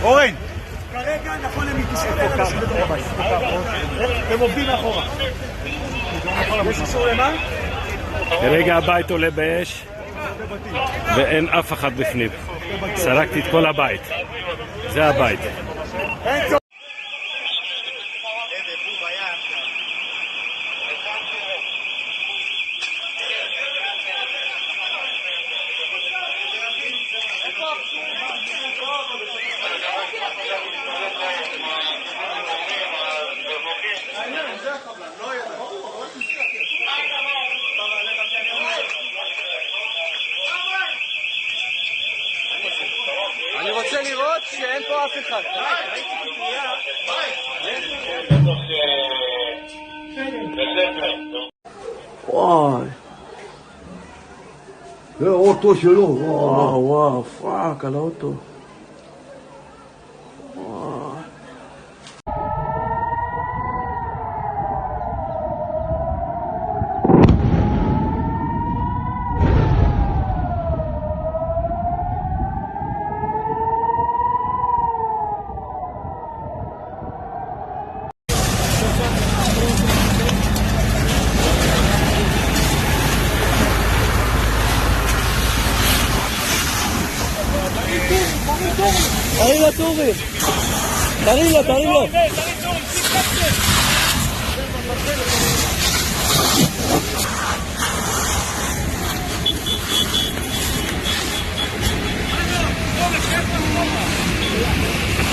אורן! כרגע נכון הם מתקשרים לאנשים בתוך הבית. הם עובדים מאחורה. יש אישור למה? כרגע הבית עולה באש ואין אף אחד בפנים. סרקתי את כל הבית. זה הבית. אני רוצה לראות שאין פה אף אחד. וואי, זה אוטו שלו. וואו, פאק על האוטו. תרים לו, תרים לו.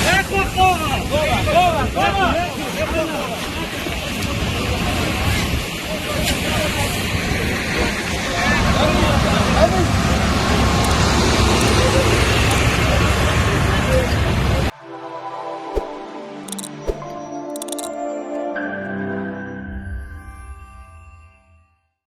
איך אחורה? אחורה!